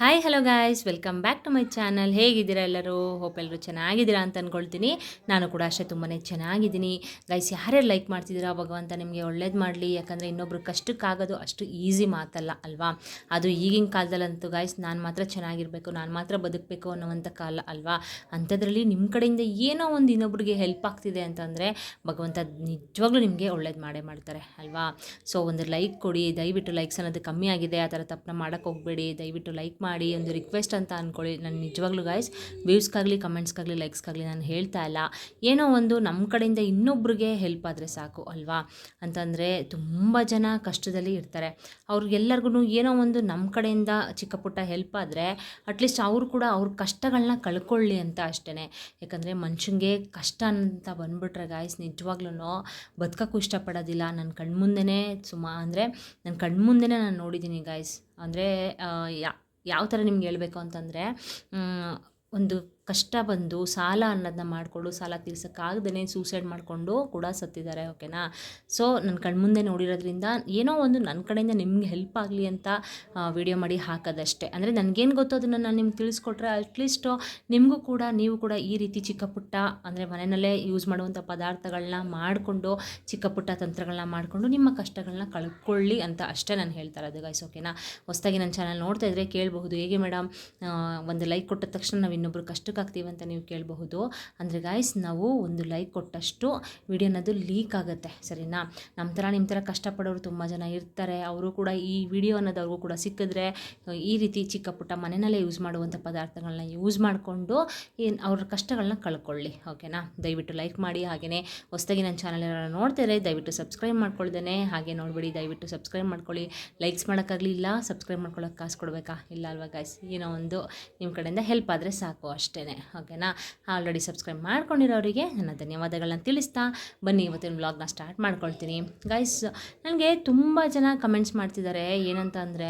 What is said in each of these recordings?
Hi hello guys, welcome back to my channel. ಹೇಗಿದ್ದೀರಾ ಎಲ್ಲರೂ? Hope ಎಲ್ಲರೂ ಚೆನ್ನಾಗಿದ್ದೀರಾ ಅಂತ ಅಂದ್ಕೊಳ್ತೀನಿ. ನಾನು ಕೂಡ ಅಷ್ಟೇ ತುಂಬಾ ಚೆನ್ನಾಗಿದ್ದೀನಿ ಗೈಸ್. ಯಾರ್ಯಾರು ಲೈಕ್ ಮಾಡ್ತಿದ್ದೀರಾ, ಭಗವಂತ ನಿಮಗೆ ಒಳ್ಳೇದು ಮಾಡಲಿ. ಯಾಕಂದರೆ ಇನ್ನೊಬ್ರು ಕಷ್ಟಕ್ಕಾಗೋದು ಅಷ್ಟು ಈಸಿ ಮಾತಲ್ಲ ಅಲ್ವಾ. ಅದು ಈಗಿನ ಕಾಲದಲ್ಲಂತೂ ಗೈಸ್, ನಾನು ಮಾತ್ರ ಚೆನ್ನಾಗಿರಬೇಕು, ನಾನು ಮಾತ್ರ ಬದುಕಬೇಕು ಅನ್ನೋವಂಥ ಕಾಲ ಅಲ್ವಾ. ಅಂಥದ್ರಲ್ಲಿ ನಿಮ್ಮ ಕಡೆಯಿಂದ ಏನೋ ಒಂದು ಇನ್ನೊಬ್ರಿಗೆ ಹೆಲ್ಪ್ ಆಗ್ತಿದೆ ಅಂತಂದರೆ ಭಗವಂತ ನಿಜವಾಗ್ಲೂ ನಿಮಗೆ ಒಳ್ಳೇದು ಮಾಡೇ ಮಾಡ್ತಾರೆ ಅಲ್ವಾ. ಸೊ ಒಂದು ಲೈಕ್ ಕೊಡಿ ದಯವಿಟ್ಟು. ಲೈಕ್ಸ್ ಅನ್ನೋದು ಕಮ್ಮಿ ಆಗಿದೆ, ಆ ಥರ ತಪ್ಪನ್ನ ಮಾಡೋಕ್ಕೆ ಹೋಗಬೇಡಿ. ದಯವಿಟ್ಟು ಲೈಕ್ ಮಾಡಿ, ಒಂದು ರಿಕ್ವೆಸ್ಟ್ ಅಂತ ಅಂದ್ಕೊಳ್ಳಿ. ನಾನು ನಿಜವಾಗ್ಲೂ ಗಾಯ್ಸ್, ವ್ಯೂಸ್ಗಾಗಲಿ ಕಮೆಂಟ್ಸ್ಗಾಗಲಿ ಲೈಕ್ಸ್ಗಾಗಲಿ ನಾನು ಹೇಳ್ತಾ ಇಲ್ಲ. ಏನೋ ಒಂದು ನಮ್ಮ ಕಡೆಯಿಂದ ಇನ್ನೊಬ್ರಿಗೆ ಹೆಲ್ಪ್ ಆದರೆ ಸಾಕು ಅಲ್ವಾ. ಅಂತಂದರೆ ತುಂಬ ಜನ ಕಷ್ಟದಲ್ಲಿ ಇರ್ತಾರೆ. ಅವ್ರಿಗೆಲ್ಲರಿಗೂ ಏನೋ ಒಂದು ನಮ್ಮ ಕಡೆಯಿಂದ ಚಿಕ್ಕ ಪುಟ್ಟ ಹೆಲ್ಪ್ ಆದರೆ ಅಟ್ಲೀಸ್ಟ್ ಅವರು ಕೂಡ ಅವ್ರ ಕಷ್ಟಗಳನ್ನ ಕಳ್ಕೊಳ್ಳಿ ಅಂತ ಅಷ್ಟೇ. ಯಾಕಂದರೆ ಮನುಷ್ಯಂಗೆ ಕಷ್ಟ ಅಂತ ಬಂದ್ಬಿಟ್ರೆ ಗಾಯ್ಸ್, ನಿಜವಾಗ್ಲೂ ಬದುಕೋಕ್ಕೂ ಇಷ್ಟಪಡೋದಿಲ್ಲ. ನನ್ನ ಕಣ್ಮುಂದೆನೇ ನನ್ನ ಕಣ್ಮುಂದೆನೇ ನಾನು ನೋಡಿದ್ದೀನಿ ಗಾಯ್ಸ್. ಅಂದರೆ ಯಾವ ಥರ ನಿಮ್ಗೆ ಹೇಳ್ಬೇಕು ಅಂತಂದರೆ, ಒಂದು ಕಷ್ಟ ಬಂದು ಸಾಲ ಅನ್ನೋದನ್ನ ಮಾಡಿಕೊಂಡು ಸಾಲ ತೀರ್ಸೋಕ್ಕಾಗ್ದೇ ಸೂಸೈಡ್ ಮಾಡಿಕೊಂಡು ಕೂಡ ಸತ್ತಿದ್ದಾರೆ. ಓಕೆನಾ. ಸೊ ನನ್ನ ಕಣ್ಮುಂದೆ ನೋಡಿರೋದ್ರಿಂದ ಏನೋ ಒಂದು ನನ್ನ ಕಡೆಯಿಂದ ನಿಮ್ಗೆ ಹೆಲ್ಪ್ ಆಗಲಿ ಅಂತ ವಿಡಿಯೋ ಮಾಡಿ ಹಾಕೋದಷ್ಟೇ. ಅಂದರೆ ನನಗೇನು ಗೊತ್ತೋ ಅದನ್ನು ನಾನು ನಿಮ್ಗೆ ತಿಳಿಸ್ಕೊಟ್ರೆ ಅಟ್ಲೀಸ್ಟು ನಿಮಗೂ ಕೂಡ, ನೀವು ಕೂಡ ಈ ರೀತಿ ಚಿಕ್ಕ ಪುಟ್ಟ ಅಂದರೆ ಮನೆಯಲ್ಲೇ ಯೂಸ್ ಮಾಡುವಂಥ ಪದಾರ್ಥಗಳನ್ನ ಮಾಡಿಕೊಂಡು, ಚಿಕ್ಕ ಪುಟ್ಟ ತಂತ್ರಗಳನ್ನ ಮಾಡಿಕೊಂಡು ನಿಮ್ಮ ಕಷ್ಟಗಳನ್ನ ಕಳ್ಕೊಳ್ಳಿ ಅಂತ ಅಷ್ಟೇ ನಾನು ಹೇಳ್ತಾ ಇರೋದು ಗೈಸ್. ಓಕೆನಾ. ಹೊಸದಾಗಿ ನನ್ನ ಚಾನಲ್ ನೋಡ್ತಾ ಇದ್ದರೆ ಕೇಳಬಹುದು, ಹೇಗೆ ಮೇಡಮ್ ಒಂದು ಲೈಕ್ ಕೊಟ್ಟ ತಕ್ಷಣ ನಾವು ಇನ್ನೊಬ್ರು ಕಷ್ಟಕ್ಕೆ ಆಗ್ತೀವಿ ಅಂತ ನೀವು ಕೇಳಬಹುದು. ಅಂದರೆ ಗಾಯ್ಸ್, ನಾವು ಒಂದು ಲೈಕ್ ಕೊಟ್ಟಷ್ಟು ವಿಡಿಯೋ ಅನ್ನೋದು ಲೀಕ್ ಆಗುತ್ತೆ, ಸರಿನಾ. ನಮ್ಮ ಥರ ನಿಮ್ಮ ಥರ ಕಷ್ಟಪಡೋರು ತುಂಬ ಜನ ಇರ್ತಾರೆ. ಅವರು ಕೂಡ ಈ ವಿಡಿಯೋ ಅನ್ನೋದು ಅವ್ರಿಗೂ ಕೂಡ ಸಿಕ್ಕಿದ್ರೆ ಈ ರೀತಿ ಚಿಕ್ಕ ಪುಟ್ಟ ಮನೆಯಲ್ಲೇ ಯೂಸ್ ಮಾಡುವಂಥ ಪದಾರ್ಥಗಳನ್ನ ಯೂಸ್ ಮಾಡಿಕೊಂಡು ಅವ್ರ ಕಷ್ಟಗಳನ್ನ ಕಳ್ಕೊಳ್ಳಿ. ಓಕೆನಾ. ದಯವಿಟ್ಟು ಲೈಕ್ ಮಾಡಿ. ಹಾಗೆಯೇ ಹೊಸದಾಗಿ ನನ್ನ ಚಾನಲ್ ಯಾರು ನೋಡ್ತಾರೆ ದಯವಿಟ್ಟು ಸಬ್ಸ್ಕ್ರೈಬ್ ಮಾಡ್ಕೊಳ್ದೇನೆ ಹಾಗೆ ನೋಡಬೇಡಿ. ದಯವಿಟ್ಟು ಸಬ್ಸ್ಕ್ರೈಬ್ ಮಾಡ್ಕೊಳ್ಳಿ. ಲೈಕ್ಸ್ ಮಾಡೋಕ್ಕಾಗಲಿಲ್ಲ, ಸಬ್ಸ್ಕ್ರೈಬ್ ಮಾಡ್ಕೊಳ್ಳೋಕೆ ಕಾಸು ಕೊಡಬೇಕಾ? ಇಲ್ಲ ಅಲ್ವಾ ಗೈಸ್. ಏನೋ ಒಂದು ನಿಮ್ಮ ಕಡೆಯಿಂದ ಹೆಲ್ಪ್ ಆದರೆ ಸಾಕು ಅಷ್ಟೇ. ಓಕೆನಾ. ಆಲ್ರೆಡಿ ಸಬ್ಸ್ಕ್ರೈಬ್ ಮಾಡ್ಕೊಂಡಿರೋರಿಗೆ ನನ್ನ ಧನ್ಯವಾದಗಳನ್ನ ತಿಳಿಸ್ತಾ ಬನ್ನಿ ಇವತ್ತಿನ ವ್ಲಾಗ್ನ ಸ್ಟಾರ್ಟ್ ಮಾಡ್ಕೊಳ್ತೀನಿ ಗೈಸ್. ನನಗೆ ತುಂಬ ಜನ ಕಮೆಂಟ್ಸ್ ಮಾಡ್ತಿದ್ದಾರೆ, ಏನಂತ ಅಂದರೆ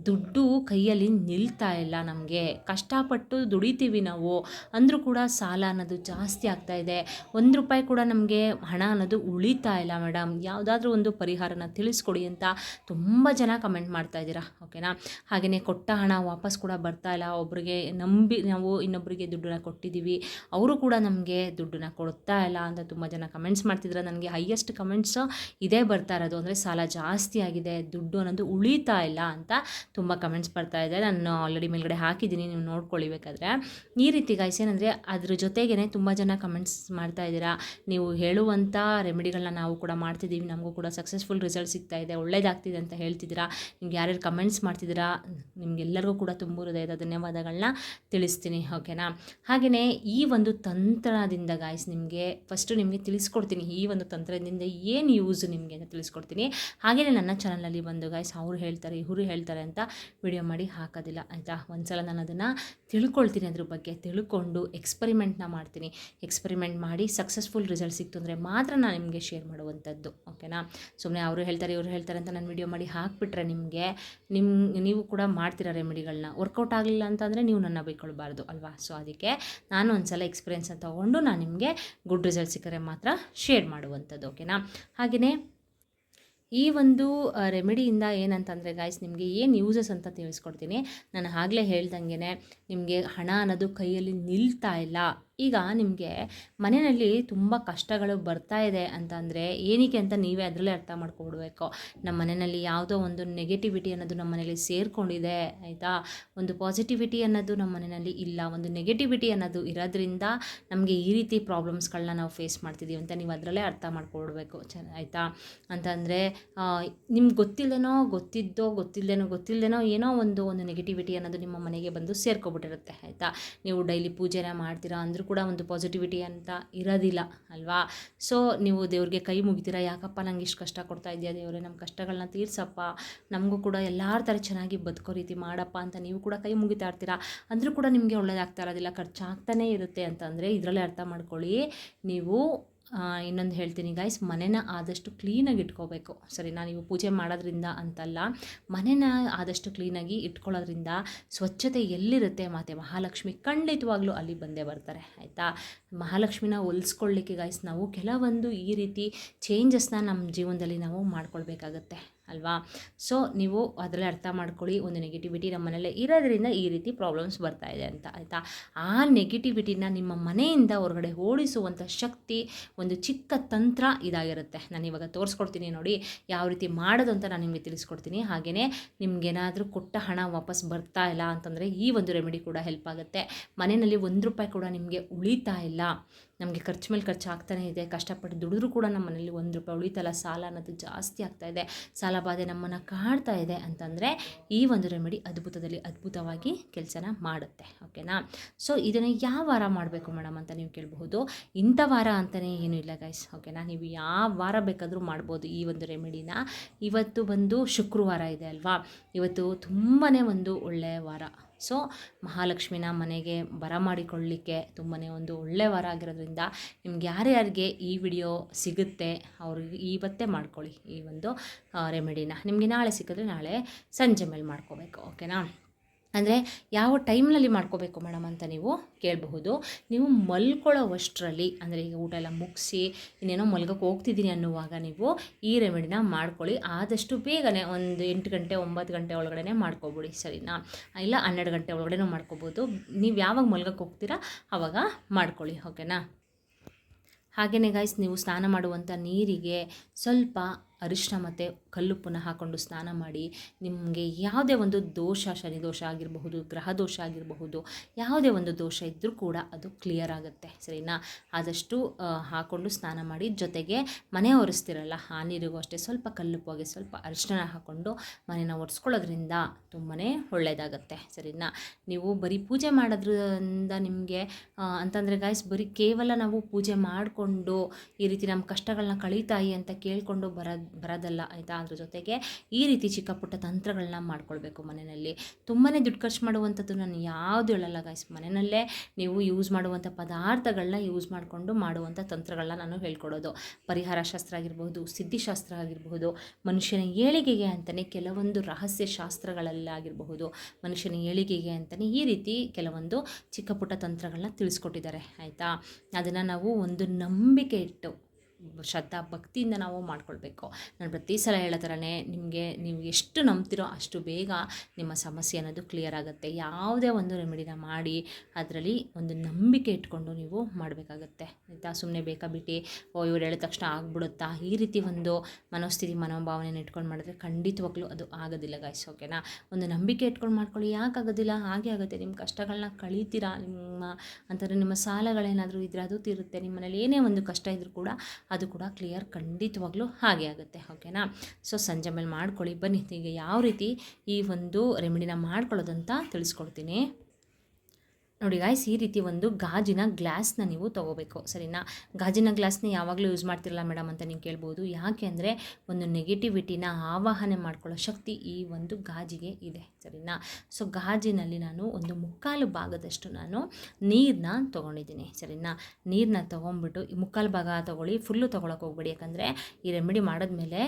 ದುಡ್ಡು ಕೈಯಲ್ಲಿ ನಿಲ್ತಾ ಇಲ್ಲ, ನಮಗೆ ಕಷ್ಟಪಟ್ಟು ದುಡಿತೀವಿ ನಾವು, ಅಂದರೂ ಕೂಡ ಸಾಲ ಅನ್ನೋದು ಜಾಸ್ತಿ ಆಗ್ತಾಯಿದೆ, ₹1 ಕೂಡ ನಮಗೆ ಹಣ ಅನ್ನೋದು ಉಳಿತಾ ಇಲ್ಲ ಮೇಡಮ್, ಯಾವುದಾದ್ರೂ ಒಂದು ಪರಿಹಾರನ ತಿಳಿಸ್ಕೊಡಿ ಅಂತ ತುಂಬ ಜನ ಕಮೆಂಟ್ ಮಾಡ್ತಾಯಿದ್ದೀರಾ. ಓಕೆನಾ. ಹಾಗೆಯೇ ಕೊಟ್ಟ ಹಣ ವಾಪಸ್ ಕೂಡ ಬರ್ತಾ ಇಲ್ಲ. ಒಬ್ಬರಿಗೆ ನಂಬಿ ನಾವು ಇನ್ನೊಬ್ಬರಿಗೆ ದುಡ್ಡನ್ನ ಕೊಟ್ಟಿದ್ದೀವಿ, ಅವರು ಕೂಡ ನಮಗೆ ದುಡ್ಡನ್ನ ಕೊಡ್ತಾ ಇಲ್ಲ ಅಂತ ತುಂಬ ಜನ ಕಮೆಂಟ್ಸ್ ಮಾಡ್ತಿದ್ರೆ. ನನಗೆ ಹೈಯೆಸ್ಟ್ ಕಮೆಂಟ್ಸು ಇದೇ ಬರ್ತಾ ಇರೋದು, ಅಂದರೆ ಸಾಲ ಜಾಸ್ತಿ ಆಗಿದೆ, ದುಡ್ಡು ಅನ್ನೋದು ಉಳಿತಾ ಇಲ್ಲ ಅಂತ ತುಂಬ ಕಮೆಂಟ್ಸ್ ಬರ್ತಾ ಇದೆ. ನಾನು ಆಲ್ರೆಡಿ ಮೇಲ್ಗಡೆ ಹಾಕಿದ್ದೀನಿ, ನೀವು ನೋಡ್ಕೊಳ್ಬೇಕಾದ್ರೆ. ಈ ರೀತಿ ಗೈಸ್ ಏನಂದರೆ ಅದ್ರ ಜೊತೆಗೇ ತುಂಬ ಜನ ಕಮೆಂಟ್ಸ್ ಮಾಡ್ತಾ ಇದ್ದೀರಾ, ನೀವು ಹೇಳುವಂಥ ರೆಮಿಡಿಗಳನ್ನ ನಾವು ಕೂಡ ಮಾಡ್ತಿದ್ದೀವಿ, ನಮಗೂ ಕೂಡ ಸಕ್ಸಸ್ಫುಲ್ ರಿಸಲ್ಟ್ ಸಿಗ್ತಾ ಇದೆ, ಒಳ್ಳೇದಾಗ್ತಿದೆ ಅಂತ ಹೇಳ್ತಿದ್ದೀರಾ. ನಿಮ್ಗೆ ಯಾರ್ಯಾರು ಕಮೆಂಟ್ಸ್ ಮಾಡ್ತಿದ್ದೀರಾ ನಿಮಗೆಲ್ಲರಿಗೂ ಕೂಡ ತುಂಬ ಹೃದಯದ ಧನ್ಯವಾದಗಳನ್ನ ತಿಳಿಸ್ತೀನಿ. ಓಕೆನಾ. ಹಾಗೆಯೇ ಈ ಒಂದು ತಂತ್ರದಿಂದ ಗಾಯ್ಸ್ ನಿಮಗೆ ಫಸ್ಟು ನಿಮಗೆ ತಿಳಿಸ್ಕೊಡ್ತೀನಿ, ಈ ಒಂದು ತಂತ್ರದಿಂದ ಏನು ಯೂಸು ನಿಮಗೆ ಅಂತ ತಿಳಿಸ್ಕೊಡ್ತೀನಿ. ಹಾಗೆಯೇ ನನ್ನ ಚಾನಲಲ್ಲಿ ಬಂದು ಗಾಯ್ಸ್ ಅವರು ಹೇಳ್ತಾರೆ ಇವರು ಹೇಳ್ತಾರೆ ಅಂತ ವಿಡಿಯೋ ಮಾಡಿ ಹಾಕೋದಿಲ್ಲ ಆಯಿತಾ. ಒಂದು ಸಲ ನಾನು ಅದನ್ನು ತಿಳ್ಕೊಳ್ತೀನಿ, ಅದ್ರ ಬಗ್ಗೆ ತಿಳ್ಕೊಂಡು ಎಕ್ಸ್ಪರಿಮೆಂಟ್ನ ಮಾಡ್ತೀನಿ. ಎಕ್ಸ್ಪರಿಮೆಂಟ್ ಮಾಡಿ ಸಕ್ಸಸ್ಫುಲ್ ರಿಸಲ್ಟ್ ಸಿಕ್ತು ಅಂದರೆ ಮಾತ್ರ ನಾನು ನಿಮಗೆ ಶೇರ್ ಮಾಡುವಂಥದ್ದು. ಓಕೆನಾ. ಸುಮ್ಮನೆ ಅವರು ಹೇಳ್ತಾರೆ ಇವರು ಹೇಳ್ತಾರೆ ಅಂತ ನಾನು ವಿಡಿಯೋ ಮಾಡಿ ಹಾಕಿಬಿಟ್ರೆ ನೀವು ಕೂಡ ಮಾಡ್ತೀರಾ ರೆಮಿಡಿಗಳನ್ನ, ವರ್ಕೌಟ್ ಆಗಲಿಲ್ಲ ಅಂತಂದರೆ ನೀವು ನನ್ನ ಬೈಕೊಳ್ಬಾರ್ದು ಅಲ್ವಾ. ಸೊ ಅದಕ್ಕೆ ನಾನು ಒಂದು ಸಲ ಎಕ್ಸ್ಪೀರಿಯೆನ್ಸ್ ತೊಗೊಂಡು ನಾನು ನಿಮಗೆ ಗುಡ್ ರಿಸಲ್ಟ್ ಸಿಕ್ಕರೆ ಮಾತ್ರ ಶೇರ್ ಮಾಡುವಂಥದ್ದು. ಓಕೆನಾ. ಹಾಗೆಯೇ ಈ ಒಂದು ರೆಮಿಡಿಯಿಂದ ಏನಂತಂದರೆ ಗಾಯ್ಸ್, ನಿಮಗೆ ಏನು ಯೂಸಸ್ ಅಂತ ತಿಳಿಸ್ಕೊಡ್ತೀನಿ. ನಾನು ಆಗಲೇ ಹೇಳ್ದಂಗೆ ನಿಮಗೆ ಹಣ ಅನ್ನೋದು ಕೈಯಲ್ಲಿ ನಿಲ್ತಾ ಇಲ್ಲ. ಈಗ ನಿಮಗೆ ಮನೆಯಲ್ಲಿ ತುಂಬ ಕಷ್ಟಗಳು ಬರ್ತಾ ಇದೆ ಅಂತಂದರೆ ಏನಕ್ಕೆ ಅಂತ ನೀವೇ ಅದರಲ್ಲೇ ಅರ್ಥ ಮಾಡ್ಕೊಬಿಡ್ಬೇಕು. ನಮ್ಮ ಮನೆಯಲ್ಲಿ ಯಾವುದೋ ಒಂದು ನೆಗೆಟಿವಿಟಿ ಅನ್ನೋದು ನಮ್ಮ ಮನೇಲಿ ಸೇರಿಕೊಂಡಿದೆ ಆಯಿತಾ. ಒಂದು ಪಾಸಿಟಿವಿಟಿ ಅನ್ನೋದು ನಮ್ಮ ಮನೆಯಲ್ಲಿ ಇಲ್ಲ, ಒಂದು ನೆಗೆಟಿವಿಟಿ ಅನ್ನೋದು ಇರೋದ್ರಿಂದ ನಮಗೆ ಈ ರೀತಿ ಪ್ರಾಬ್ಲಮ್ಸ್ಗಳನ್ನ ನಾವು ಫೇಸ್ ಮಾಡ್ತಿದ್ದೀವಿ ಅಂತ ನೀವು ಅದರಲ್ಲೇ ಅರ್ಥ ಮಾಡ್ಕೊಬಿಡ್ಬೇಕು ಆಯಿತಾ. ಅಂತಂದರೆ ನಿಮ್ಗೆ ಗೊತ್ತಿಲ್ಲದೇನೋ ಏನೋ ಒಂದು ನೆಗೆಟಿವಿಟಿ ಅನ್ನೋದು ನಿಮ್ಮ ಮನೆಗೆ ಬಂದು ಸೇರ್ಕೊಬಿಟ್ಟಿರುತ್ತೆ ಆಯಿತಾ. ನೀವು ಡೈಲಿ ಪೂಜೆನ ಮಾಡ್ತೀರಾ ಅಂದರೂ ಕೂಡ ಒಂದು ಪಾಸಿಟಿವಿಟಿ ಅಂತ ಇರೋದಿಲ್ಲ ಅಲ್ವಾ. ಸೊ ನೀವು ದೇವ್ರಿಗೆ ಕೈ ಮುಗಿತೀರಾ, ಯಾಕಪ್ಪ ನಂಗೆ ಇಷ್ಟು ಕಷ್ಟ ಕೊಡ್ತಾ ಇದೆಯಾ ದೇವರೇ, ನಮ್ಮ ಕಷ್ಟಗಳನ್ನ ತೀರ್ಸಪ್ಪ, ನಮಗೂ ಕೂಡ ಎಲ್ಲರ ಥರ ಚೆನ್ನಾಗಿ ಬದುಕೋ ರೀತಿ ಮಾಡಪ್ಪ ಅಂತ ನೀವು ಕೂಡ ಕೈ ಮುಗಿತಾ ಇರ್ತೀರಾ. ಅಂದರೂ ಕೂಡ ನಿಮಗೆ ಒಳ್ಳೇದಾಗ್ತಾ ಇರೋದಿಲ್ಲ, ಖರ್ಚಾಗ್ತಾನೇ ಇರುತ್ತೆ ಅಂತಂದರೆ ಇದರಲ್ಲೇ ಅರ್ಥ ಮಾಡ್ಕೊಳ್ಳಿ. ನೀವು ಇನ್ನೊಂದು ಹೇಳ್ತೀನಿ ಗೈಸ್, ಮನೆನ ಆದಷ್ಟು ಕ್ಲೀನಾಗಿ ಇಟ್ಕೋಬೇಕು, ಸರಿನಾ. ನೀವು ಪೂಜೆ ಮಾಡೋದ್ರಿಂದ ಅಂತಲ್ಲ, ಮನೆನ ಆದಷ್ಟು ಕ್ಲೀನಾಗಿ ಇಟ್ಕೊಳ್ಳೋದ್ರಿಂದ ಸ್ವಚ್ಛತೆ ಎಲ್ಲಿರುತ್ತೆ ಮತ್ತು ಮಹಾಲಕ್ಷ್ಮಿ ಖಂಡಿತವಾಗ್ಲೂ ಅಲ್ಲಿ ಬಂದೇ ಬರ್ತಾರೆ ಆಯಿತಾ. ಮಹಾಲಕ್ಷ್ಮಿನ ಒಲಿಸ್ಕೊಳ್ಳಿಕ್ಕೆ ಗೈಸ್ ನಾವು ಕೆಲವೊಂದು ಈ ರೀತಿ ಚೇಂಜಸ್ನ ನಮ್ಮ ಜೀವನದಲ್ಲಿ ನಾವು ಮಾಡ್ಕೊಳ್ಬೇಕಾಗತ್ತೆ. ಅಲ್ವಾ. ಸೊ ನೀವು ಅದರಲ್ಲಿ ಅರ್ಥ ಮಾಡ್ಕೊಳ್ಳಿ, ಒಂದು ನೆಗೆಟಿವಿಟಿ ನಮ್ಮ ಮನೇಲೆ ಇರೋದ್ರಿಂದ ಈ ರೀತಿ ಪ್ರಾಬ್ಲಮ್ಸ್ ಬರ್ತಾ ಇದೆ ಅಂತ, ಆಯಿತಾ. ಆ ನೆಗೆಟಿವಿಟಿನ ನಿಮ್ಮ ಮನೆಯಿಂದ ಹೊರಗಡೆ ಓಡಿಸುವಂಥ ಶಕ್ತಿ ಒಂದು ಚಿಕ್ಕ ತಂತ್ರ ಇದಾಗಿರುತ್ತೆ. ನಾನು ಇವಾಗ ತೋರಿಸ್ಕೊಡ್ತೀನಿ ನೋಡಿ ಯಾವ ರೀತಿ ಮಾಡೋದು ಅಂತ ನಾನು ನಿಮಗೆ ತಿಳಿಸ್ಕೊಡ್ತೀನಿ. ಹಾಗೆಯೇ ನಿಮ್ಗೇನಾದರೂ ಕೊಟ್ಟ ಹಣ ವಾಪಸ್ ಬರ್ತಾ ಇಲ್ಲ ಅಂತಂದರೆ ಈ ಒಂದು ರೆಮಿಡಿ ಕೂಡ ಹೆಲ್ಪ್ ಆಗುತ್ತೆ. ಮನೆಯಲ್ಲಿ ₹1 ಕೂಡ ನಿಮಗೆ ಉಳಿತಾ ಇಲ್ಲ, ನಮಗೆ ಖರ್ಚು ಮೇಲೆ ಖರ್ಚು ಆಗ್ತಾನೇ ಇದೆ, ಕಷ್ಟಪಟ್ಟು ದುಡಿದ್ರೂ ಕೂಡ ನಮ್ಮ ಮನೇಲಿ ₹1 ಉಳಿತಲ್ಲ, ಸಾಲ ಅನ್ನೋದು ಜಾಸ್ತಿ ಆಗ್ತಾ ಇದೆ, ಸಾಲ ಬಾಧೆ ನಮ್ಮನ್ನು ಕಾಡ್ತಾ ಇದೆ ಅಂತಂದರೆ ಈ ಒಂದು ರೆಮಿಡಿ ಅದ್ಭುತವಾಗಿ ಕೆಲಸನ ಮಾಡುತ್ತೆ. ಓಕೆನಾ. ಸೊ ಇದನ್ನು ಯಾವ ವಾರ ಮಾಡಬೇಕು ಮೇಡಮ್ ಅಂತ ನೀವು ಕೇಳಬಹುದು. ಇಂಥ ವಾರ ಅಂತಲೇ ಏನೂ ಇಲ್ಲ ಗೈಸ್. ಓಕೆನಾ. ನೀವು ಯಾವ ವಾರ ಬೇಕಾದರೂ ಮಾಡ್ಬೋದು ಈ ಒಂದು ರೆಮಿಡಿನ. ಇವತ್ತು ಬಂದು ಶುಕ್ರವಾರ ಇದೆ ಅಲ್ವಾ, ಇವತ್ತು ತುಂಬಾ ಒಂದು ಒಳ್ಳೆಯ ವಾರ. ಸೊ ಮಹಾಲಕ್ಷ್ಮಿನ ಮನೆಗೆ ಬರಮಾಡಿಕೊಳ್ಳಲಿಕ್ಕೆ ತುಂಬಾ ಒಂದು ಒಳ್ಳೆಯ ವಾರ ಆಗಿರೋದ್ರಿಂದ ನಿಮ್ಗೆ ಯಾರ್ಯಾರಿಗೆ ಈ ವಿಡಿಯೋ ಸಿಗುತ್ತೆ ಅವ್ರಿಗೆ ಇವತ್ತೇ ಮಾಡ್ಕೊಳ್ಳಿ ಈ ಒಂದು ರೆಮಿಡಿನ. ನಿಮಗೆ ನಾಳೆ ಸಿಕ್ಕಿದ್ರೆ ನಾಳೆ ಸಂಜೆ ಮೇಲೆ ಮಾಡ್ಕೋಬೇಕು. ಓಕೆನಾ. ಅಂದರೆ ಯಾವ ಟೈಮ್ನಲ್ಲಿ ಮಾಡ್ಕೋಬೇಕು ಮೇಡಮ್ ಅಂತ ನೀವು ಕೇಳಬಹುದು. ನೀವು ಮಲ್ಕೊಳ್ಳೋವಷ್ಟರಲ್ಲಿ, ಅಂದರೆ ಈಗ ಊಟ ಎಲ್ಲ ಮುಗಿಸಿ ಇನ್ನೇನೋ ಮಲ್ಗೋಕ್ಕೆ ಹೋಗ್ತಿದ್ದೀನಿ ಅನ್ನುವಾಗ ನೀವು ಈ ರೆಮಿಡಿನ ಮಾಡ್ಕೊಳ್ಳಿ. ಆದಷ್ಟು ಬೇಗನೆ ಒಂದು 8 ಗಂಟೆ 9 ಗಂಟೆ ಒಳಗಡೆ ಮಾಡ್ಕೊಬಿಡಿ, ಸರಿನಾ. ಇಲ್ಲ 12 ಗಂಟೆ ಒಳಗಡೆ ಮಾಡ್ಕೋಬೋದು. ನೀವು ಯಾವಾಗ ಮಲ್ಗೋಕ್ಕೆ ಹೋಗ್ತೀರಾ ಆವಾಗ ಮಾಡ್ಕೊಳ್ಳಿ. ಓಕೆನಾ. ಹಾಗೆಯೇ ಗೈಸ್, ನೀವು ಸ್ನಾನ ಮಾಡುವಂಥ ನೀರಿಗೆ ಸ್ವಲ್ಪ ಅರಿಶಿನ ಮತ್ತು ಕಲ್ಲುಪ್ಪನ್ನು ಹಾಕ್ಕೊಂಡು ಸ್ನಾನ ಮಾಡಿ. ನಿಮಗೆ ಯಾವುದೇ ಒಂದು ದೋಷ, ಶನಿ ದೋಷ ಆಗಿರಬಹುದು, ಗ್ರಹ ದೋಷ ಆಗಿರಬಹುದು, ಯಾವುದೇ ಒಂದು ದೋಷ ಇದ್ದರೂ ಕೂಡ ಅದು ಕ್ಲಿಯರ್ ಆಗುತ್ತೆ, ಸರಿನಾ. ಆದಷ್ಟು ಹಾಕ್ಕೊಂಡು ಸ್ನಾನ ಮಾಡಿ. ಜೊತೆಗೆ ಮನೆ ಒರೆಸ್ತಿರಲ್ಲ ಆ ನೀರಿಗೂ ಅಷ್ಟೇ ಸ್ವಲ್ಪ ಕಲ್ಲುಪ್ಪು ಹಾಗೆ ಸ್ವಲ್ಪ ಅರಿಶಿನ ಹಾಕ್ಕೊಂಡು ಮನೆನ ಒರೆಸ್ಕೊಳ್ಳೋದ್ರಿಂದ ತುಂಬಾ ಒಳ್ಳೆಯದಾಗತ್ತೆ, ಸರಿನಾ. ನೀವು ಬರೀ ಪೂಜೆ ಮಾಡೋದ್ರಿಂದ ನಿಮಗೆ ಅಂತಂದರೆ ಗಾಯ್ಸ್, ಬರೀ ಕೇವಲ ನಾವು ಪೂಜೆ ಮಾಡಿಕೊಂಡು ಈ ರೀತಿ ನಮ್ಮ ಕಷ್ಟಗಳನ್ನ ಕಳೀತಾಯಿ ಅಂತ ಕೇಳಿಕೊಂಡು ಬರೋದಲ್ಲ, ಆಯಿತಾ. ಅದ್ರ ಜೊತೆಗೆ ಈ ರೀತಿ ಚಿಕ್ಕ ಪುಟ್ಟ ತಂತ್ರಗಳನ್ನ ಮಾಡ್ಕೊಳ್ಬೇಕು ಮನೆಯಲ್ಲಿ. ತುಂಬಾ ದುಡ್ಡು ಖರ್ಚು ಮಾಡುವಂಥದ್ದು ನಾನು ಯಾವುದು ಹೇಳಲ್ಲ ಗಾಯ್ಸ್. ಮನೆಯಲ್ಲೇ ನೀವು ಯೂಸ್ ಮಾಡುವಂಥ ಪದಾರ್ಥಗಳನ್ನ ಯೂಸ್ ಮಾಡಿಕೊಂಡು ಮಾಡುವಂಥ ತಂತ್ರಗಳನ್ನ ನಾನು ಹೇಳ್ಕೊಡೋದು. ಪರಿಹಾರ ಶಾಸ್ತ್ರ ಆಗಿರ್ಬೋದು, ಸಿದ್ಧಿಶಾಸ್ತ್ರ ಆಗಿರಬಹುದು, ಮನುಷ್ಯನ ಏಳಿಗೆಗೆ ಅಂತಲೇ ಕೆಲವೊಂದು ರಹಸ್ಯ ಶಾಸ್ತ್ರಗಳಲ್ಲಾಗಿರಬಹುದು, ಮನುಷ್ಯನ ಏಳಿಗೆಗೆ ಅಂತಲೇ ಈ ರೀತಿ ಕೆಲವೊಂದು ಚಿಕ್ಕ ಪುಟ್ಟ ತಂತ್ರಗಳನ್ನ ತಿಳಿಸ್ಕೊಟ್ಟಿದ್ದಾರೆ, ಆಯಿತಾ. ಅದನ್ನು ನಾವು ಒಂದು ನಂಬಿಕೆ ಇಟ್ಟು ಶ್ರದ್ಧಾ ಭಕ್ತಿಯಿಂದ ನಾವು ಮಾಡ್ಕೊಳ್ಬೇಕು. ನಾನು ಪ್ರತಿ ಸಲ ಹೇಳೋ ಥರನೇ ನೀವು ಎಷ್ಟು ನಂಬ್ತಿರೋ ಅಷ್ಟು ಬೇಗ ನಿಮ್ಮ ಸಮಸ್ಯೆ ಅನ್ನೋದು ಕ್ಲಿಯರ್ ಆಗುತ್ತೆ. ಯಾವುದೇ ಒಂದು ರೆಮಿಡಿನ ಮಾಡಿ ಅದರಲ್ಲಿ ಒಂದು ನಂಬಿಕೆ ಇಟ್ಕೊಂಡು ನೀವು ಮಾಡಬೇಕಾಗತ್ತೆ, ಆಯಿತಾ. ಸುಮ್ಮನೆ ಬೇಕಾಬಿಟ್ಟು ಇವ್ರು ಹೇಳಿದ ತಕ್ಷಣ ಆಗ್ಬಿಡುತ್ತಾ ಈ ರೀತಿ ಒಂದು ಮನೋಸ್ಥಿತಿ ಮನೋಭಾವನೆಯನ್ನು ಇಟ್ಕೊಂಡು ಮಾಡಿದ್ರೆ ಖಂಡಿತವಾಗ್ಲೂ ಅದು ಆಗೋದಿಲ್ಲ ಗಾಯ್ಸ್. ಓಕೆನಾ. ಒಂದು ನಂಬಿಕೆ ಇಟ್ಕೊಂಡು ಮಾಡ್ಕೊಳ್ಳಿ. ಯಾಕಾಗೋದಿಲ್ಲ, ಹಾಗೆ ಆಗುತ್ತೆ. ನಿಮ್ಮ ಕಷ್ಟಗಳನ್ನ ಕಳೀತೀರಾ. ಅಂತಂದರೆ ನಿಮ್ಮ ಸಾಲಗಳೇನಾದರೂ ಇದ್ದರೆ ಅದು ತೀರುತ್ತೆ. ನಿಮ್ಮ ಮನೇಲಿ ಏನೇ ಒಂದು ಕಷ್ಟ ಇದ್ದರೂ ಕೂಡ ಅದು ಕೂಡ ಕ್ಲಿಯರ್ ಖಂಡಿತವಾಗ್ಲೂ ಹಾಗೆ ಆಗುತ್ತೆ. ಓಕೆನಾ. ಸೊ ಸಂಜೆ ಮೇಲೆ ಮಾಡ್ಕೊಳ್ಳಿ. ಬನ್ನಿ ಈಗ ಯಾವ ರೀತಿ ಈ ಒಂದು ರೆಮಿಡಿನ ಮಾಡ್ಕೊಳ್ಳೋದಂತ ತಿಳಿಸ್ಕೊಡ್ತೀನಿ ನೋಡಿ ಗಾಯ್ಸ್. ಈ ರೀತಿ ಒಂದು ಗಾಜಿನ ಗ್ಲಾಸ್ನ ನೀವು ತೊಗೋಬೇಕು, ಸರಿನಾ. ಗಾಜಿನ ಗ್ಲಾಸ್ನ ಯಾವಾಗಲೂ ಯೂಸ್ ಮಾಡ್ತಿರಲ್ಲ ಮೇಡಮ್ ಅಂತ ನೀವು ಕೇಳ್ಬೋದು. ಯಾಕೆ ಅಂದರೆ ಒಂದು ನೆಗೆಟಿವಿಟಿನ ಆವಾಹನೆ ಮಾಡ್ಕೊಳ್ಳೋ ಶಕ್ತಿ ಈ ಒಂದು ಗಾಜಿಗೆ ಇದೆ, ಸರಿನಾ. ಸೊ ಗಾಜಿನಲ್ಲಿ ನಾನು ಒಂದು 3/4 ಭಾಗದಷ್ಟು ನಾನು ನೀರನ್ನ ತೊಗೊಂಡಿದ್ದೀನಿ, ಸರಿನಾ. ನೀರನ್ನ ತೊಗೊಂಡ್ಬಿಟ್ಟು ಈ 3/4 ಭಾಗ ತೊಗೊಳ್ಳಿ, ಫುಲ್ಲು ತೊಗೊಳಕ್ಕೆ ಹೋಗ್ಬೇಡಿ. ಯಾಕಂದರೆ ಈ ರೆಮಿಡಿ ಮಾಡಿದ್ಮೇಲೆ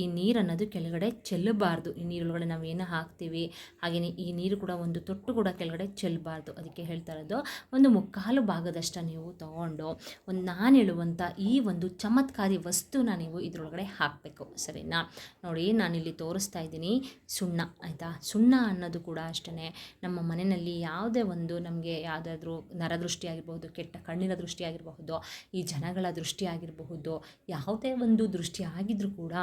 ಈ ನೀರು ಅನ್ನೋದು ಕೆಳಗಡೆ ಚೆಲ್ಲಬಾರ್ದು. ಈ ನೀರೊಳಗಡೆ ನಾವು ಏನು ಹಾಕ್ತೀವಿ ಹಾಗೆಯೇ ಈ ನೀರು ಕೂಡ ಒಂದು ತೊಟ್ಟು ಕೂಡ ಕೆಳಗಡೆ ಚೆಲ್ಲಬಾರ್ದು. ಅದಕ್ಕೆ ಹೇಳ್ತಾ ಇರೋದು ಒಂದು 3/4 ಭಾಗದಷ್ಟು ನೀವು ತೊಗೊಂಡು ನಾನು ಹೇಳುವಂಥ ಈ ಒಂದು ಚಮತ್ಕಾರಿ ವಸ್ತುನ ನೀವು ಇದರೊಳಗಡೆ ಹಾಕಬೇಕು, ಸರಿನಾ. ನೋಡಿ ನಾನಿಲ್ಲಿ ತೋರಿಸ್ತಾ ಇದ್ದೀನಿ ಸುಣ್ಣ, ಆಯಿತಾ. ಸುಣ್ಣ ಅನ್ನೋದು ಕೂಡ ಅಷ್ಟೇ ನಮ್ಮ ಮನೆಯಲ್ಲಿ ಯಾವುದೇ ಒಂದು ನಮಗೆ ಯಾವುದಾದ್ರೂ ನರದೃಷ್ಟಿ ಆಗಿರಬಹುದು, ಕೆಟ್ಟ ಕಣ್ಣಿನ ದೃಷ್ಟಿ ಆಗಿರಬಹುದು, ಈ ಜನಗಳ ದೃಷ್ಟಿ ಆಗಿರಬಹುದು, ಯಾವುದೇ ಒಂದು ದೃಷ್ಟಿ ಆಗಿದ್ರೂ ಕೂಡ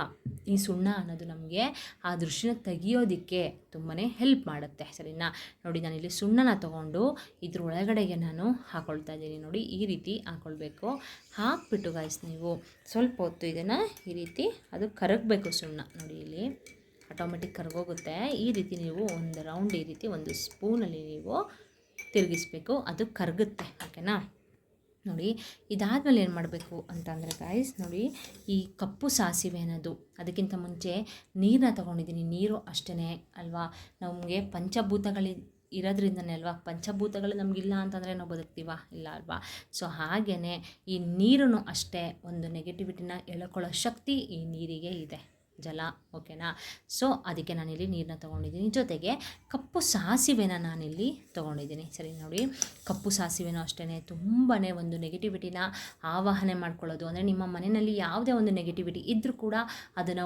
ಈ ಸುಣ್ಣ ಅನ್ನೋದು ನಮಗೆ ಆ ದೃಷ್ಟಿನ ತೆಗಿಯೋದಕ್ಕೆ ತುಂಬಾ ಹೆಲ್ಪ್ ಮಾಡುತ್ತೆ, ಸರಿನಾ. ನೋಡಿ ನಾನಿಲ್ಲಿ ಸುಣ್ಣನ ತೊಗೊಂಡು ಇದ್ರೊಳಗಡೆಗೆ ನಾನು ಹಾಕ್ಕೊಳ್ತಾ ಇದ್ದೀನಿ. ನೋಡಿ ಈ ರೀತಿ ಹಾಕ್ಕೊಳ್ಬೇಕು. ಹಾಕ್ಬಿಟ್ಟು ಗಾಯ್ಸ್ ನೀವು ಸ್ವಲ್ಪ ಹೊತ್ತು ಇದನ್ನು ಈ ರೀತಿ ಅದು ಕರಗಬೇಕು ಸುಣ್ಣ. ನೋಡಿ ಇಲ್ಲಿ ಆಟೋಮೆಟಿಕ್ ಕರಗೋಗುತ್ತೆ. ಈ ರೀತಿ ನೀವು ಒಂದು ರೌಂಡ್ ಈ ರೀತಿ ಒಂದು ಸ್ಪೂನಲ್ಲಿ ನೀವು ತಿರುಗಿಸ್ಬೇಕು, ಅದು ಕರಗುತ್ತೆ, ಓಕೆನಾ. ನೋಡಿ ಇದಾದಮೇಲೆ ಏನು ಮಾಡಬೇಕು ಅಂತಂದರೆ ಗಾಯ್ಸ್, ನೋಡಿ ಈ ಕಪ್ಪು ಸಾಸಿವೆ ಅನ್ನೋದು ಅದಕ್ಕಿಂತ ಮುಂಚೆ ನೀರನ್ನ ತೊಗೊಂಡಿದ್ದೀನಿ. ನೀರು ಅಷ್ಟೇ ಅಲ್ವಾ, ನಮಗೆ ಇರೋದ್ರಿಂದನೇ ಅಲ್ವಾ. ಪಂಚಭೂತಗಳು ನಮಗಿಲ್ಲ ಅಂತಂದರೆ ನಾವು ಬದುಕ್ತೀವ, ಇಲ್ಲ ಅಲ್ವಾ. ಸೊ ಹಾಗೆಯೇ ಈ ನೀರನ್ನು ಅಷ್ಟೇ ಒಂದು ನೆಗೆಟಿವಿಟಿನ ಎಳ್ಕೊಳ್ಳೋ ಶಕ್ತಿ ಈ ನೀರಿಗೆ ಇದೆ, ಜಲ, ಓಕೆನಾ. ಸೊ ಅದಕ್ಕೆ ನಾನಿಲ್ಲಿ ನೀರನ್ನ ತೊಗೊಂಡಿದ್ದೀನಿ. ಜೊತೆಗೆ ಕಪ್ಪು ಸಾಸಿವೆನ ನಾನಿಲ್ಲಿ ತೊಗೊಂಡಿದ್ದೀನಿ. ಸರಿ ನೋಡಿ, ಕಪ್ಪು ಸಾಸಿವೆನೂ ಅಷ್ಟೇ ತುಂಬಾ ಒಂದು ನೆಗೆಟಿವಿಟಿನ ಆವಾಹನೆ ಮಾಡ್ಕೊಳ್ಳೋದು. ಅಂದರೆ ನಿಮ್ಮ ಮನೆಯಲ್ಲಿ ಯಾವುದೇ ಒಂದು ನೆಗೆಟಿವಿಟಿ ಇದ್ದರೂ ಕೂಡ ಅದನ್ನು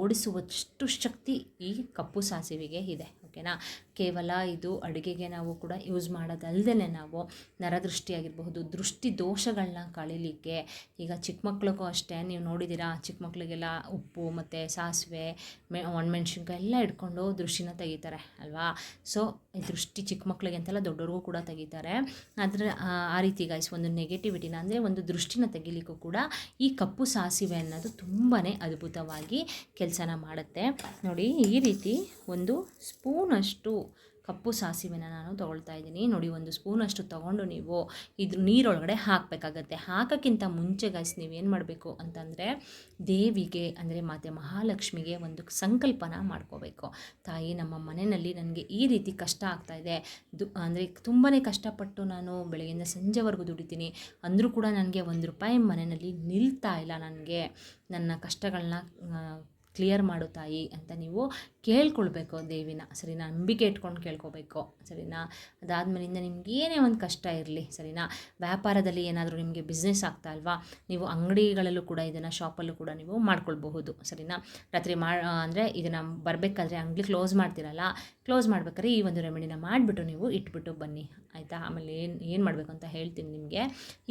ಓಡಿಸುವಷ್ಟು ಶಕ್ತಿ ಈ ಕಪ್ಪು ಸಾಸಿವೆಗೆ ಇದೆ, ಓಕೆನಾ. ಕೇವಲ ಇದು ಅಡುಗೆಗೆ ನಾವು ಕೂಡ ಯೂಸ್ ಮಾಡೋದಲ್ಲದೆ ನಾವು ನರದೃಷ್ಟಿಯಾಗಿರಬಹುದು, ದೃಷ್ಟಿ ದೋಷಗಳನ್ನ ಕಳೀಲಿಕ್ಕೆ, ಈಗ ಚಿಕ್ಕ ಮಕ್ಳಿಗೂ ಅಷ್ಟೇ ನೀವು ನೋಡಿದ್ದೀರಾ, ಚಿಕ್ಕ ಮಕ್ಳಿಗೆಲ್ಲ ಉಪ್ಪು ಮತ್ತು ಸಾಸಿವೆ ಒಣಮೆಣ್ಸಿನ್ಕಾಯಿ ಎಲ್ಲ ಇಟ್ಕೊಂಡು ದೃಷ್ಟಿನ ತೆಗಿತಾರೆ ಅಲ್ವಾ. ಸೊ ಈ ದೃಷ್ಟಿ ಚಿಕ್ಕ ಮಕ್ಳಿಗೆ ಅಂತೆಲ್ಲ ದೊಡ್ಡವ್ರಿಗೂ ಕೂಡ ತೆಗಿತಾರೆ. ಆದರೆ ಆ ರೀತಿ ಗೈಸ್ ಒಂದು ನೆಗೆಟಿವಿಟಿನ ಅಂದರೆ ಒಂದು ದೃಷ್ಟಿನ ತೆಗಿಲಿಕ್ಕೂ ಕೂಡ ಈ ಕಪ್ಪು ಸಾಸಿವೆ ಅನ್ನೋದು ತುಂಬಾ ಅದ್ಭುತವಾಗಿ ಕೆಲಸನ ಮಾಡುತ್ತೆ. ನೋಡಿ, ಈ ರೀತಿ ಒಂದು ಸ್ಪೂನಷ್ಟು ಕಪ್ಪು ಸಾಸಿವೆನ ನಾನು ತೊಗೊಳ್ತಾ ಇದ್ದೀನಿ. ನೋಡಿ, ಒಂದು ಸ್ಪೂನಷ್ಟು ತೊಗೊಂಡು ನೀವು ಇದ್ರ ನೀರೊಳಗಡೆ ಹಾಕಬೇಕಾಗತ್ತೆ. ಹಾಕೋಕ್ಕಿಂತ ಮುಂಚೆ ಗೈಸ್ ನೀವೇನು ಮಾಡಬೇಕು ಅಂತಂದರೆ ದೇವಿಗೆ ಅಂದರೆ ಮಾತೆ ಮಹಾಲಕ್ಷ್ಮಿಗೆ ಒಂದು ಸಂಕಲ್ಪನ ಮಾಡ್ಕೋಬೇಕು. ತಾಯಿ, ನಮ್ಮ ಮನೆಯಲ್ಲಿ ನನಗೆ ಈ ರೀತಿ ಕಷ್ಟ ಆಗ್ತಾಯಿದೆ, ಅಂದರೆ ತುಂಬಾ ಕಷ್ಟಪಟ್ಟು ನಾನು ಬೆಳಗ್ಗೆಯಿಂದ ಸಂಜೆವರೆಗೂ ದುಡಿತೀನಿ, ಅಂದರೂ ಕೂಡ ನನಗೆ ₹1 ಮನೆಯಲ್ಲಿ ನಿಲ್ತಾ ಇಲ್ಲ, ನನಗೆ ನನ್ನ ಕಷ್ಟಗಳನ್ನ ಕ್ಲಿಯರ್ ಮಾಡು ತಾಯಿ ಅಂತ ನೀವು ಕೇಳ್ಕೊಳ್ಬೇಕು ದೇವಿನ, ಸರಿನಾ. ನಂಬಿಕೆ ಇಟ್ಕೊಂಡು ಕೇಳ್ಕೊಬೇಕು, ಸರಿನಾ. ಅದಾದಮೇಲಿಂದ ನಿಮ್ಗೆ ಏನೇ ಒಂದು ಕಷ್ಟ ಇರಲಿ, ಸರಿನಾ. ವ್ಯಾಪಾರದಲ್ಲಿ ಏನಾದರೂ ನಿಮಗೆ ಬಿಸ್ನೆಸ್ ಆಗ್ತಾ ಅಲ್ವಾ, ನೀವು ಅಂಗಡಿಗಳಲ್ಲೂ ಕೂಡ ಇದನ್ನು ಶಾಪಲ್ಲೂ ಕೂಡ ನೀವು ಮಾಡ್ಕೊಳ್ಬಹುದು, ಸರಿನಾ. ರಾತ್ರಿ ಅಂದರೆ ಇದನ್ನು ಬರಬೇಕಾದ್ರೆ ಅಂಗಡಿ ಕ್ಲೋಸ್ ಮಾಡ್ತೀರಲ್ಲ, ಕ್ಲೋಸ್ ಮಾಡ್ಬೇಕಾದ್ರೆ ಈ ಒಂದು ರೆಮಿಡಿನ ಮಾಡಿಬಿಟ್ಟು ನೀವು ಇಟ್ಬಿಟ್ಟು ಬನ್ನಿ, ಆಯಿತಾ. ಆಮೇಲೆ ಏನು ಮಾಡಬೇಕು ಅಂತ ಹೇಳ್ತೀನಿ ನಿಮಗೆ.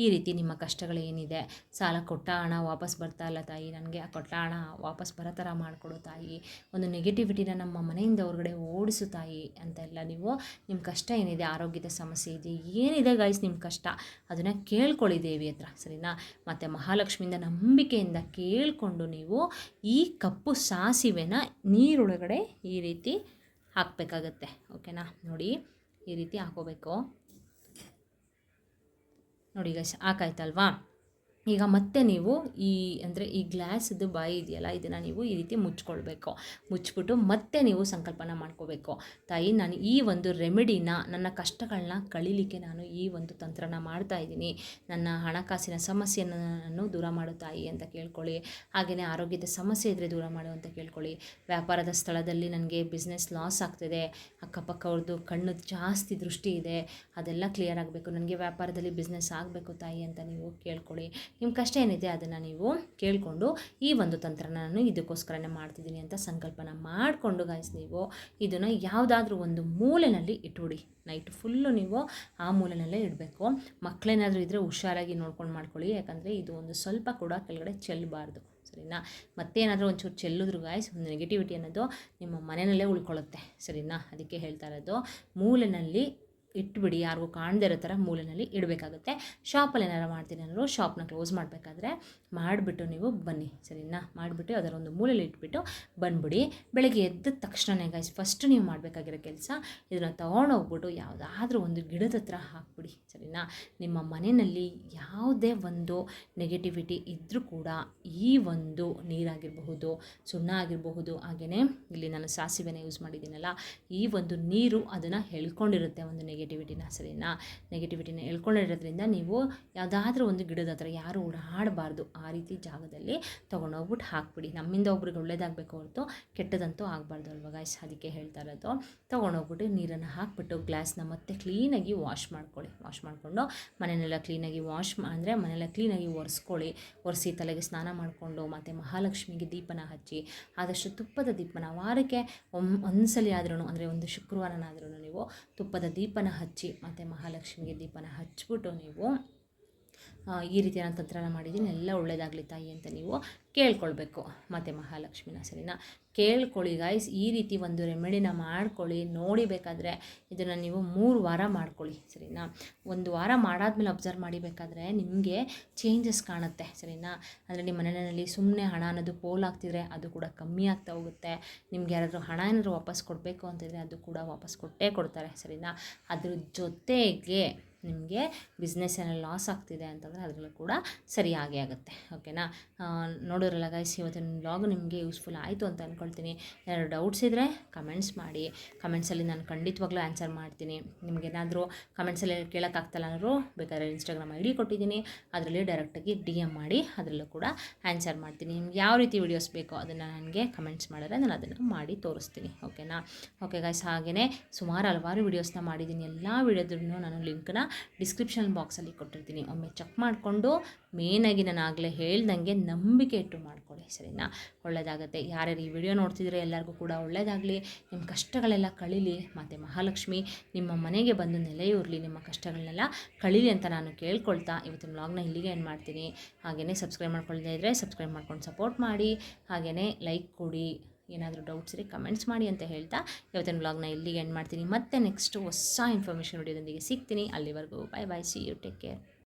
ಈ ರೀತಿ ನಿಮ್ಮ ಕಷ್ಟಗಳು ಏನಿದೆ, ಸಾಲ ಕೊಟ್ಟ ಹಣ ವಾಪಸ್ ಬರ್ತಾ ಇಲ್ಲ ತಾಯಿ, ನನಗೆ ಆ ಕೊಟ್ಟ ಹಣ ವಾಪಸ್ ಬರೋ ಥರ ಮಾಡಿಕೊಡು ತಾಯಿ, ಒಂದು ನೆಗೆಟಿವಿಟಿನ ನಮ್ಮ ಮನೆಯಿಂದ ಹೊರಗಡೆ ಓಡಿಸು ತಾಯಿ ಅಂತೆಲ್ಲ ನೀವು ನಿಮ್ಮ ಕಷ್ಟ ಏನಿದೆ, ಆರೋಗ್ಯದ ಸಮಸ್ಯೆ ಇದೆ, ಏನಿದೆ ಗೈಸ್ ನಿಮ್ಮ ಕಷ್ಟ, ಅದನ್ನು ಕೇಳ್ಕೊಳ್ಳಿ ದೇವಿ ಹತ್ರ, ಸರಿನಾ. ಮತ್ತು ಮಹಾಲಕ್ಷ್ಮಿಯಿಂದ ನಂಬಿಕೆಯಿಂದ ಕೇಳಿಕೊಂಡು ನೀವು ಈ ಕಪ್ಪು ಸಾಸಿವೆನ ನೀರೊಳಗಡೆ ಈ ರೀತಿ ಹಾಕಬೇಕಾಗತ್ತೆ, ಓಕೆನಾ. ನೋಡಿ, ಈ ರೀತಿ ಹಾಕೋಬೇಕು. ನೋಡಿ ಗೈಸ್, ಹಾಕಾಯ್ತಲ್ವಾ. ಈಗ ಮತ್ತೆ ನೀವು ಈ ಗ್ಲಾಸದ್ದು ಬಾಯಿ ಇದೆಯಲ್ಲ, ಇದನ್ನು ನೀವು ಈ ರೀತಿ ಮುಚ್ಕೊಳ್ಬೇಕು. ಮುಚ್ಚಿಬಿಟ್ಟು ಮತ್ತೆ ನೀವು ಸಂಕಲ್ಪನ ಮಾಡ್ಕೋಬೇಕು. ತಾಯಿ, ನಾನು ಈ ಒಂದು ರೆಮಿಡಿನ, ನನ್ನ ಕಷ್ಟಗಳನ್ನ ಕಳೀಲಿಕ್ಕೆ ನಾನು ಈ ಒಂದು ತಂತ್ರನ ಮಾಡ್ತಾಯಿದ್ದೀನಿ, ನನ್ನ ಹಣಕಾಸಿನ ಸಮಸ್ಯೆಯನ್ನು ದೂರ ಮಾಡು ತಾಯಿ ಅಂತ ಕೇಳ್ಕೊಳ್ಳಿ. ಹಾಗೆಯೇ ಆರೋಗ್ಯದ ಸಮಸ್ಯೆ ಇದ್ದರೆ ದೂರ ಮಾಡು ಅಂತ ಕೇಳ್ಕೊಳ್ಳಿ. ವ್ಯಾಪಾರದ ಸ್ಥಳದಲ್ಲಿ ನನಗೆ ಬಿಸ್ನೆಸ್ ಲಾಸ್ ಆಗ್ತಿದೆ, ಅಕ್ಕಪಕ್ಕವ್ರದ್ದು ಕಣ್ಣು ಜಾಸ್ತಿ ದೃಷ್ಟಿ ಇದೆ, ಅದೆಲ್ಲ ಕ್ಲಿಯರ್ ಆಗಬೇಕು, ನನಗೆ ವ್ಯಾಪಾರದಲ್ಲಿ ಬಿಸ್ನೆಸ್ ಆಗಬೇಕು ತಾಯಿ ಅಂತ ನೀವು ಕೇಳ್ಕೊಳ್ಳಿ. ನಿಮ್ಮ ಕಷ್ಟ ಏನಿದೆ ಅದನ್ನು ನೀವು ಕೇಳಿಕೊಂಡು ಈ ಒಂದು ತಂತ್ರನ ನಾನು ಇದಕ್ಕೋಸ್ಕರನೇ ಮಾಡ್ತಿದ್ದೀನಿ ಅಂತ ಸಂಕಲ್ಪನ ಮಾಡಿಕೊಂಡು ಗೈಸ್ ನೀವು ಇದನ್ನು ಯಾವುದಾದ್ರೂ ಒಂದು ಮೂಲೆಯಲ್ಲಿ ಇಟ್ಬಿಡಿ. ನೈಟ್ ಫುಲ್ಲು ನೀವು ಆ ಮೂಲೆಯಲ್ಲೇ ಇಡಬೇಕು. ಮಕ್ಕಳೇನಾದರೂ ಇದ್ದರೆ ಹುಷಾರಾಗಿ ನೋಡ್ಕೊಂಡು ಮಾಡ್ಕೊಳ್ಳಿ, ಯಾಕಂದರೆ ಇದು ಒಂದು ಸ್ವಲ್ಪ ಕೂಡ ಕೆಳಗಡೆ ಚೆಲ್ಲಬಾರ್ದು, ಸರಿನಾ. ಮತ್ತೇನಾದರೂ ಒಂಚೂರು ಚೆಲ್ಲಿದ್ರು ಗಾಯ್ಸ್, ಒಂದು ನೆಗೆಟಿವಿಟಿ ಅನ್ನೋದು ನಿಮ್ಮ ಮನೆಯಲ್ಲೇ ಉಳ್ಕೊಳ್ಳುತ್ತೆ, ಸರಿನಾ. ಅದಕ್ಕೆ ಹೇಳ್ತಾ ಇರೋದು, ಮೂಲೆಯಲ್ಲಿ ಇಟ್ಬಿಡಿ, ಯಾರಿಗೂ ಕಾಣದೇ ಇರೋ ಥರ ಮೂಲೆಯಲ್ಲಿ ಇಡಬೇಕಾಗುತ್ತೆ. ಶಾಪಲ್ಲಿ ಏನಾರು ಮಾಡ್ತೀನಿ ಅನ್ನೋರು ಶಾಪ್ನ ಕ್ಲೋಸ್ ಮಾಡಬೇಕಾದ್ರೆ ಮಾಡಿಬಿಟ್ಟು ನೀವು ಬನ್ನಿ, ಸರಿನಾ. ಮಾಡಿಬಿಟ್ಟು ಅದರ ಒಂದು ಮೂಲೆಯಲ್ಲಿ ಇಟ್ಬಿಟ್ಟು ಬಂದುಬಿಡಿ. ಬೆಳಗ್ಗೆ ಎದ್ದ ತಕ್ಷಣವೇ ಗೈಸ್ ಫಸ್ಟ್ ನೀವು ಮಾಡಬೇಕಾಗಿರೋ ಕೆಲಸ, ಇದನ್ನು ತೊಗೊಂಡೋಗ್ಬಿಟ್ಟು ಯಾವುದಾದ್ರೂ ಒಂದು ಗಿಡದ ಹತ್ರ ಹಾಕ್ಬಿಡಿ, ಸರಿನಾ. ನಿಮ್ಮ ಮನೆಯಲ್ಲಿ ಯಾವುದೇ ಒಂದು ನೆಗೆಟಿವಿಟಿ ಇದ್ದರೂ ಕೂಡ ಈ ಒಂದು ನೀರಾಗಿರಬಹುದು, ಸುಣ್ಣ ಆಗಿರಬಹುದು, ಹಾಗೆಯೇ ಇಲ್ಲಿ ನಾನು ಸಾಸಿವೆನ ಯೂಸ್ ಮಾಡಿದ್ದೀನಲ್ಲ, ಈ ಒಂದು ನೀರು ಅದನ್ನು ಎಳ್ಕೊಂಡಿರುತ್ತೆ ಒಂದು ನೆಗೆಟಿವಿಟಿನ, ಸರಿನಾ. ನೆಗೆಟಿವಿಟಿನ ಎಳ್ಕೊಂಡಿರೋದ್ರಿಂದ ನೀವು ಯಾವುದಾದ್ರೂ ಒಂದು ಗಿಡದ ಹತ್ರ, ಯಾರು ಓಡಾಡಬಾರ್ದು ಆ ರೀತಿ ಜಾಗದಲ್ಲಿ ತೊಗೊಂಡೋಗ್ಬಿಟ್ಟು ಹಾಕ್ಬಿಡಿ. ನಮ್ಮಿಂದ ಒಬ್ರಿಗೆ ಒಳ್ಳೇದಾಗಬೇಕು ಹೊರತು ಕೆಟ್ಟದಂತೂ ಆಗಬಾರ್ದು ಅಲ್ವಾ ಗೈಸ್, ಅದಕ್ಕೆ ಹೇಳ್ತಾ ಇರೋದು. ತೊಗೊಂಡೋಗ್ಬಿಟ್ಟು ನೀರನ್ನು ಹಾಕ್ಬಿಟ್ಟು ಗ್ಲಾಸ್ನ ಮತ್ತೆ ಕ್ಲೀನಾಗಿ ವಾಶ್ ಮಾಡ್ಕೊಳ್ಳಿ. ವಾಶ್ ಮಾಡಿಕೊಂಡು ಮನೆಯೆಲ್ಲ ಕ್ಲೀನಾಗಿ ಮನೆಯೆಲ್ಲ ಕ್ಲೀನಾಗಿ ಒರೆಸಿ ತಲೆಗೆ ಸ್ನಾನ ಮಾಡಿಕೊಂಡು ಮತ್ತು ಮಹಾಲಕ್ಷ್ಮಿಗೆ ದೀಪನ ಹಚ್ಚಿ, ಆದಷ್ಟು ತುಪ್ಪದ ದೀಪನ ವಾರಕ್ಕೆ ಒಂದ್ಸಲಿ ಆದ್ರೂ, ಅಂದರೆ ಒಂದು ಶುಕ್ರವಾರನಾದ್ರೂ ನೀವು ತುಪ್ಪದ ದೀಪನ ಹಚ್ಚಿ ಮತ್ತು ಮಹಾಲಕ್ಷ್ಮಿಗೆ ದೀಪನ ಹಚ್ಬಿಟ್ಟು ನೀವು ಈ ರೀತಿಯ ತಂತ್ರನ ಮಾಡಿದ್ದೀನಿ, ಎಲ್ಲ ಒಳ್ಳೆಯದಾಗಲಿ ತಾಯಿ ಅಂತ ನೀವು ಕೇಳ್ಕೊಳ್ಬೇಕು ಮತ್ತು ಮಹಾಲಕ್ಷ್ಮಿನ, ಸರಿನಾ. ಕೇಳ್ಕೊಳ್ಳಿ ಗೈಸ್, ಈ ರೀತಿ ಒಂದು ರೆಮಿಡಿನ ಮಾಡ್ಕೊಳ್ಳಿ. ನೋಡಿ ಬೇಕಾದರೆ ಇದನ್ನು ನೀವು 3 ವಾರ ಮಾಡ್ಕೊಳ್ಳಿ, ಸರಿನಾ. 1 ವಾರ ಮಾಡಾದ್ಮೇಲೆ ಅಬ್ಸರ್ವ್ ಮಾಡಿಬೇಕಾದ್ರೆ ನಿಮಗೆ ಚೇಂಜಸ್ ಕಾಣುತ್ತೆ, ಸರಿನಾ. ಅಂದರೆ ನಿಮ್ಮ ಮನೆಯಲ್ಲಿ ಸುಮ್ಮನೆ ಹಣ ಅನ್ನೋದು ಪೋಲಾಗ್ತಿದ್ರೆ ಅದು ಕೂಡ ಕಮ್ಮಿ ಆಗ್ತಾ ಹೋಗುತ್ತೆ. ನಿಮ್ಗೆ ಯಾರಾದರೂ ಹಣ ಏನಾದರೂ ವಾಪಸ್ ಕೊಡಬೇಕು ಅಂತಿದ್ರೆ ಅದು ಕೂಡ ವಾಪಸ್ ಕೊಟ್ಟೇ ಕೊಡ್ತಾರೆ, ಸರಿನಾ. ಅದ್ರ ಜೊತೆಗೆ ನಿಮಗೆ ಬಿಸ್ನೆಸ್ ಏನೋ ಲಾಸ್ ಆಗ್ತಿದೆ ಅಂತಂದರೆ ಅದರಲ್ಲೂ ಕೂಡ ಸರಿಯಾಗಿ ಆಗುತ್ತೆ. ಓಕೆನಾ? ನೋಡಿದ್ರಲ್ಲ ಗೈಸ್, ಇವತ್ತಿನ ವ್ಲಾಗ್ ನಿಮಗೆ ಯೂಸ್ಫುಲ್ ಆಯಿತು ಅಂತ ಅಂದ್ಕೊಳ್ತೀನಿ. ಏನಾದ್ರು ಡೌಟ್ಸ್ ಇದ್ದರೆ ಕಮೆಂಟ್ಸ್ ಮಾಡಿ. ಕಮೆಂಟ್ಸಲ್ಲಿ ನಾನು ಖಂಡಿತವಾಗ್ಲೂ ಆನ್ಸರ್ ಮಾಡ್ತೀನಿ. ನಿಮಗೇನಾದರೂ ಕಮೆಂಟ್ಸಲ್ಲಿ ಕೇಳೋಕ್ಕಾಗ್ತಲ್ಲ ಅಂದರೂ ಬೇಕಾದ್ರೆ ಇನ್ಸ್ಟಾಗ್ರಾಮ್ ID ಕೊಟ್ಟಿದ್ದೀನಿ, ಅದರಲ್ಲಿ ಡೈರೆಕ್ಟಾಗಿ DM ಮಾಡಿ, ಅದರಲ್ಲೂ ಕೂಡ ಆನ್ಸರ್ ಮಾಡ್ತೀನಿ. ನಿಮ್ಗೆ ಯಾವ ರೀತಿ ವೀಡಿಯೋಸ್ ಬೇಕೋ ಅದನ್ನು ನನಗೆ ಕಮೆಂಟ್ಸ್ ಮಾಡಿದ್ರೆ ನಾನು ಅದನ್ನು ಮಾಡಿ ತೋರಿಸ್ತೀನಿ. ಓಕೆನಾ? ಓಕೆ ಗೈಸ್, ಹಾಗೆಯೇ ಸುಮಾರು ಹಲವಾರು ವೀಡಿಯೋಸ್ನ ಮಾಡಿದ್ದೀನಿ. ಎಲ್ಲ ವೀಡಿಯೋದನ್ನು ನಾನು ಲಿಂಕ್ನ ಡಿಸ್ಕ್ರಿಪ್ಷನ್ ಬಾಕ್ಸಲ್ಲಿ ಕೊಟ್ಟಿರ್ತೀನಿ. ಒಮ್ಮೆ ಚೆಕ್ ಮಾಡಿಕೊಂಡು ಮೇನಾಗಿ ನಾನು ಆಗಲೇ ಹೇಳ್ದಂಗೆ ನಂಬಿಕೆ ಇಟ್ಟು ಮಾಡ್ಕೊಳ್ಳಿ, ಸರಿನಾ? ಒಳ್ಳೆಯದಾಗುತ್ತೆ. ಯಾರ್ಯಾರು ಈ ವಿಡಿಯೋ ನೋಡ್ತಿದ್ರೆ ಎಲ್ಲರಿಗೂ ಕೂಡ ಒಳ್ಳೆಯದಾಗಲಿ, ನಿಮ್ಮ ಕಷ್ಟಗಳೆಲ್ಲ ಕಳೀಲಿ, ಮತ್ತು ಮಹಾಲಕ್ಷ್ಮಿ ನಿಮ್ಮ ಮನೆಗೆ ಬಂದು ನೆಲೆಯೂರಲಿ, ನಿಮ್ಮ ಕಷ್ಟಗಳನ್ನೆಲ್ಲ ಕಳೀಲಿ ಅಂತ ನಾನು ಕೇಳ್ಕೊಳ್ತಾ ಇವತ್ತಿನ ವ್ಲಾಗ್ನ ಇಲ್ಲಿಗೆ ಎಂಡ್ ಮಾಡ್ತೀನಿ. ಹಾಗೆಯೇ ಸಬ್ಸ್ಕ್ರೈಬ್ ಮಾಡ್ಕೊಳ್ಳದೇ ಇದ್ದರೆ ಸಬ್ಸ್ಕ್ರೈಬ್ ಮಾಡ್ಕೊಂಡು ಸಪೋರ್ಟ್ ಮಾಡಿ, ಹಾಗೆಯೇ ಲೈಕ್ ಕೊಡಿ. ಏನಾದರೂ ಡೌಟ್ಸ್ ಇದ್ದರೆ ಕಮೆಂಟ್ಸ್ ಮಾಡಿ ಅಂತ ಹೇಳ್ತಾ ಇವತ್ತಿನ ವ್ಲಾಗ್ನ ಇಲ್ಲಿಗೆ ಎಂಡ್ ಮಾಡ್ತೀನಿ. ಮತ್ತೆ ನೆಕ್ಸ್ಟ್ ಹೊಸ ಇನ್ಫಾರ್ಮೇಷನ್ ವಿಡಿಯೋದೊಂದಿಗೆ ಸಿಗ್ತೀನಿ. ಅಲ್ಲಿವರೆಗೂ ಬಾಯ್ ಬಾಯ್, ಸಿ ಯು, ಟೇಕ್ ಕೇರ್.